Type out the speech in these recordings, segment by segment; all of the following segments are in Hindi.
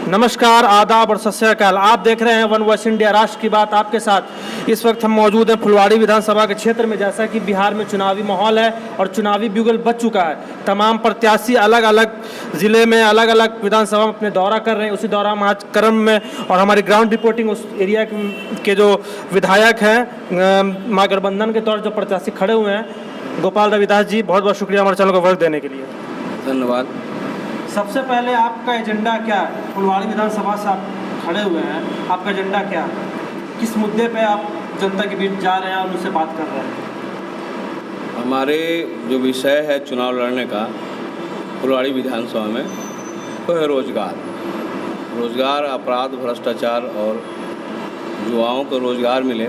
नमस्कार, आदाब और सत श्री अकाल। आप देख रहे हैं वन वॉइस इंडिया, राष्ट्र की बात आपके साथ। इस वक्त हम मौजूद हैं फुलवाड़ी विधानसभा के क्षेत्र में। जैसा कि बिहार में चुनावी माहौल है और चुनावी ब्यूगल बज चुका है। तमाम प्रत्याशी अलग अलग ज़िले में अलग अलग विधानसभा में अपने दौरा कर रहे हैं। उसी दौरान हम आज क्रम में और हमारी ग्राउंड रिपोर्टिंग उस एरिया के जो विधायक हैं महागठबंधन के तौर जो प्रत्याशी खड़े हुए हैं, गोपाल रविदास जी, बहुत बहुत शुक्रिया हमारे चैनल को वक्त देने के लिए। धन्यवाद। सबसे पहले आपका एजेंडा क्या है? फुलवाड़ी विधानसभा से आप खड़े हुए हैं, आपका एजेंडा क्या है? किस मुद्दे पे आप जनता के बीच जा रहे हैं और उनसे बात कर रहे हैं? हमारे जो विषय है चुनाव लड़ने का फुलवाड़ी विधानसभा में वो है रोजगार, अपराध, भ्रष्टाचार और युवाओं को रोजगार मिले,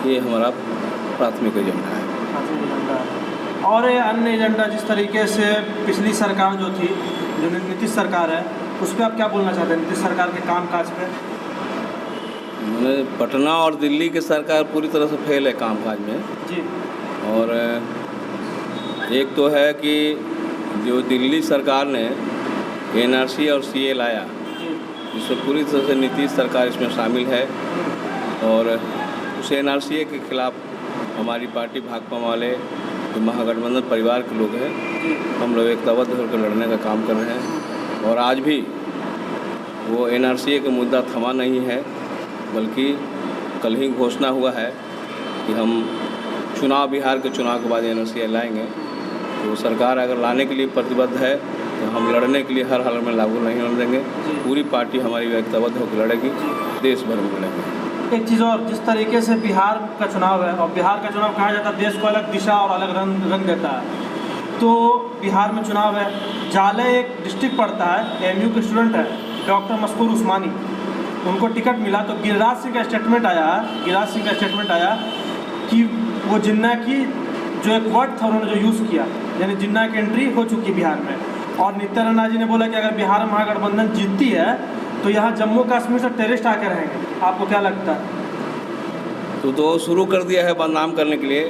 ये हमारा प्राथमिक एजेंडा है। और अन्य एजेंडा जिस तरीके से पिछली सरकार जो थी, जो नीतीश सरकार है, उस पर आप क्या बोलना चाहते हैं? नीतीश सरकार के कामकाज पे पटना और दिल्ली की सरकार पूरी तरह से फेल है कामकाज में जी। और एक तो है कि जो दिल्ली सरकार ने एनआरसी और सीए लाया, जिसमें पूरी तरह से नीतीश सरकार इसमें शामिल है। और उस एनआरसी के खिलाफ हमारी पार्टी भाकपा वाले जो महागठबंधन परिवार के लोग हैं, हम लोग एकताबद्ध होकर लड़ने का काम कर रहे हैं। और आज भी वो एनआरसी का मुद्दा थमा नहीं है, बल्कि कल ही घोषणा हुआ है कि हम बिहार के चुनाव के बाद एनआरसी लाएंगे। तो सरकार अगर लाने के लिए प्रतिबद्ध है तो हम लड़ने के लिए हर हाल में लागू नहीं होने देंगे। पूरी पार्टी हमारी एकताबद्ध होकर लड़ेगी, देश भर में लड़ेंगे। एक चीज़ और, जिस तरीके से बिहार का चुनाव है, और बिहार का चुनाव कहा जाता है देश को अलग दिशा और अलग रंग देता है, तो बिहार में चुनाव है। जाले एक डिस्ट्रिक्ट पड़ता है, एमयू के स्टूडेंट है डॉक्टर मस्कूर उस्मानी, उनको टिकट मिला। तो गिरिराज सिंह का स्टेटमेंट आया कि वो जिन्ना की जो एक वर्ड था उन्होंने जो यूज़ किया, यानी जिन्ना की एंट्री हो चुकी बिहार में। और नित्यानंद जी ने बोला कि अगर बिहार में महागठबंधन जीतती है तो यहाँ जम्मू कश्मीर से टेररिस्ट आकर रहेंगे। आपको क्या लगता है? तो शुरू कर दिया है बदनाम करने के लिए,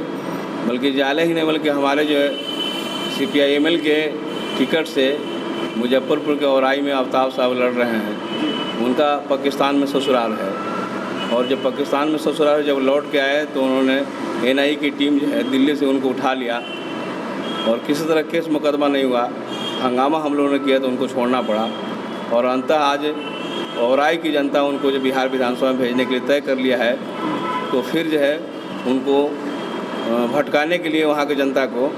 बल्कि जाले ही नहीं बल्कि हमारे जो है CPIML के टिकट से मुजफ्फरपुर के औराई में आफ्ताब साहब लड़ रहे हैं। उनका पाकिस्तान में ससुराल है, और जब पाकिस्तान में ससुराल जब लौट के आए तो उन्होंने NIA की टीम जो है दिल्ली से उनको उठा लिया और किसी तरह केस मुकदमा नहीं हुआ। हंगामा हम लोगों ने किया तो उनको छोड़ना पड़ा। और अंततः आज औराई की जनता उनको जो बिहार विधानसभा में भेजने के लिए तय कर लिया है, तो फिर जो है उनको भटकाने के लिए वहाँ की जनता को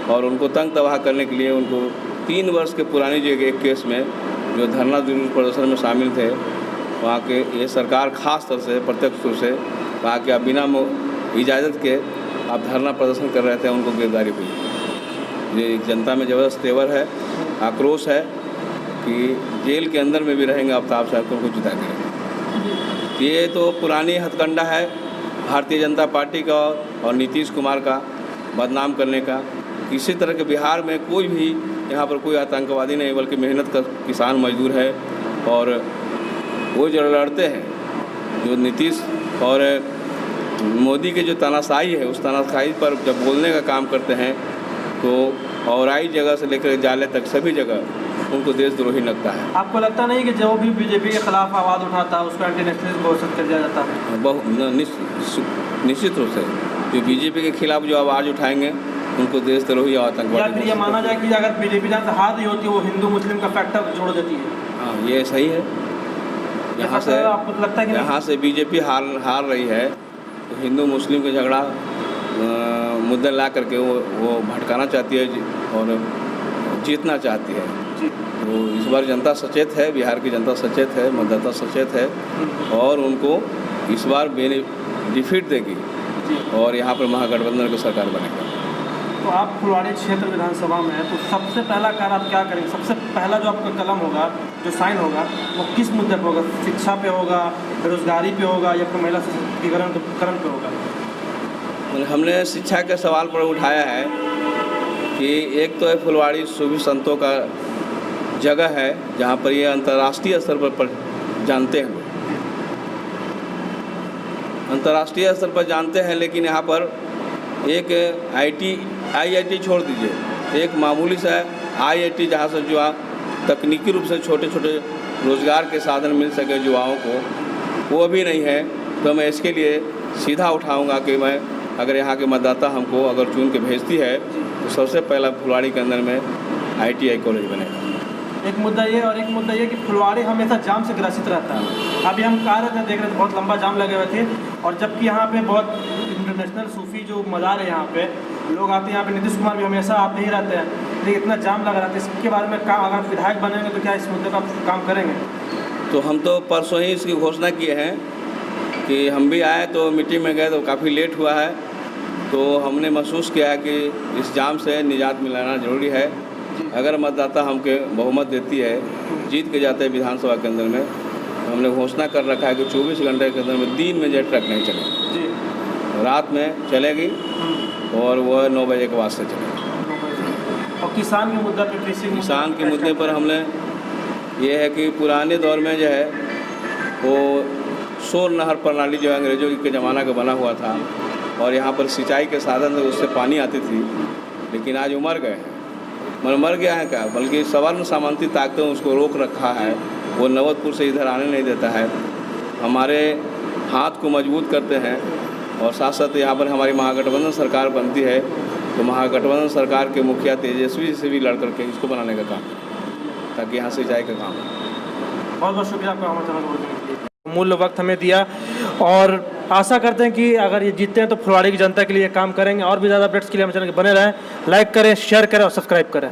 और उनको तंग तबाह करने के लिए उनको 3 वर्ष के पुरानी जो एक केस में जो धरना जुलूस प्रदर्शन में शामिल थे, वहाँ के ये सरकार खास तौर से प्रत्यक्ष रूप से वहाँ के बिना इजाज़त के आप धरना प्रदर्शन कर रहे थे, उनको गिरफ्तारी हुई। ये जनता में ज़बरदस्त तेवर है, आक्रोश है कि जेल के अंदर में भी रहेंगे आफ्ताब साहब को उनको जुदा करेंगे। ये तो पुरानी हथकंडा है भारतीय जनता पार्टी का और नीतीश कुमार का बदनाम करने का। किसी तरह के बिहार में कोई भी यहाँ पर कोई आतंकवादी नहीं, बल्कि मेहनत का किसान मजदूर है। और वो जो लड़ते हैं, जो नीतीश और मोदी के जो तानाशाही है, उस तानाशाही पर जब बोलने का काम करते हैं तो औराई जगह से लेकर जाले तक सभी जगह उनको देशद्रोही लगता है। आपको लगता नहीं कि जो भी बीजेपी के खिलाफ आवाज़ उठाता है उसको एंटी नेशनलिस्ट घोषित कर दिया जाता है? बहुत निश्चित रूप से जो बीजेपी के खिलाफ जो आवाज़ उठाएंगे उनको देशद्रोही और आतंकवादी। या फिर ये माना जाए कि अगर बीजेपी जहाँ से हार रही होती है वो हिंदू मुस्लिम का फैक्टर जोड़ देती है? हाँ, ये सही है। यहाँ से आपको लगता है कि यहाँ से बीजेपी हार रही है तो हिंदू मुस्लिम का झगड़ा मुद्दा ला करके वो भटकाना चाहती है और जीतना चाहती है। तो इस बार जनता सचेत है, बिहार की जनता सचेत है, मतदाता सचेत है और उनको इस बार डिफीट देगी और यहाँ पर महागठबंधन की सरकार बनेगा। तो आप फुलवाड़ी क्षेत्र विधानसभा में हैं, तो सबसे पहला कार्य आप क्या करेंगे? सबसे पहला जो आपका कलम होगा, जो साइन होगा, वो किस मुद्दे पर होगा? शिक्षा पे होगा, बेरोजगारी पे होगा, या फिर महिला सशक्तिकरण पे होगा? हमने शिक्षा के सवाल पर उठाया है कि एक तो है फुलवाड़ी सूफी संतों का जगह है जहाँ पर ये अंतर्राष्ट्रीय स्तर पर जानते हैं, अंतर्राष्ट्रीय स्तर पर जानते हैं। लेकिन यहाँ पर एक IIT छोड़ दीजिए, एक मामूली सा IIT जहाँ से जो तकनीकी रूप से छोटे छोटे रोज़गार के साधन मिल सके युवाओं को, वो भी नहीं है। तो मैं इसके लिए सीधा उठाऊंगा कि मैं अगर यहाँ के मतदाता हमको अगर चुन के भेजती है तो सबसे पहला फुलवाड़ी के अंदर में ITI कॉलेज बनेगा। एक मुद्दा ये और एक मुद्दा ये कि फुलवाड़ी हमेशा जाम से ग्रसित रहता है। अभी हम आ रहे थे, देख रहे थे बहुत लंबा जाम लगे हुए थे, और जबकि यहाँ पे बहुत इंटरनेशनल सूफी जो मज़ार है, यहाँ पे लोग आते हैं, यहाँ पे नीतीश कुमार भी हमेशा आते ही रहते हैं, लेकिन इतना जाम लगा रहता है। इसके बारे में काम अगर विधायक बनेंगे तो क्या इस मुद्दे का काम करेंगे? तो हम तो परसों ही इसकी घोषणा किए हैं कि हम भी आए तो मीटिंग में गए तो काफ़ी लेट हुआ है, तो हमने महसूस किया कि इस जाम से निजात मिलाना ज़रूरी है। अगर मतदाता हमके बहुमत देती है, जीत के जाते हैं विधानसभा के अंदर में, तो हमने घोषणा कर रखा है कि 24 घंटे के अंदर में दिन में जो ट्रक नहीं चलेगी जी, रात में चलेगी और वह 9 बजे के बाद से चलेगी। और किसान के मुद्दा पे, किसान के मुद्दे पर हमने ये है कि पुराने दौर में जो है वो सोर नहर प्रणाली जो अंग्रेजों के ज़माना का बना हुआ था, और यहाँ पर सिंचाई के साधन से उससे पानी आती थी, लेकिन आज वो मर गए हैं। मर गया है क्या, बल्कि सवर्ण सामंती ताकतों उसको रोक रखा है, वो नवतपुर से इधर आने नहीं देता है। हमारे हाथ को मजबूत करते हैं, और साथ साथ यहाँ पर हमारी महागठबंधन सरकार बनती है, तो महागठबंधन सरकार के मुखिया तेजस्वी से भी लड़ करके इसको बनाने का काम, ताकि यहाँ सिंचाई का काम। बहुत बहुत शुक्रिया आपका हमारे चैनल को देखने के लिए, मूल्य वक्त हमें दिया, और आशा करते हैं कि अगर ये जीतते हैं तो फुलवाड़ी की जनता के लिए काम करेंगे। और भी ज़्यादा अपडेट्स के लिए हमारे चैनल के बने रहें, लाइक करें, शेयर करें और सब्सक्राइब करें।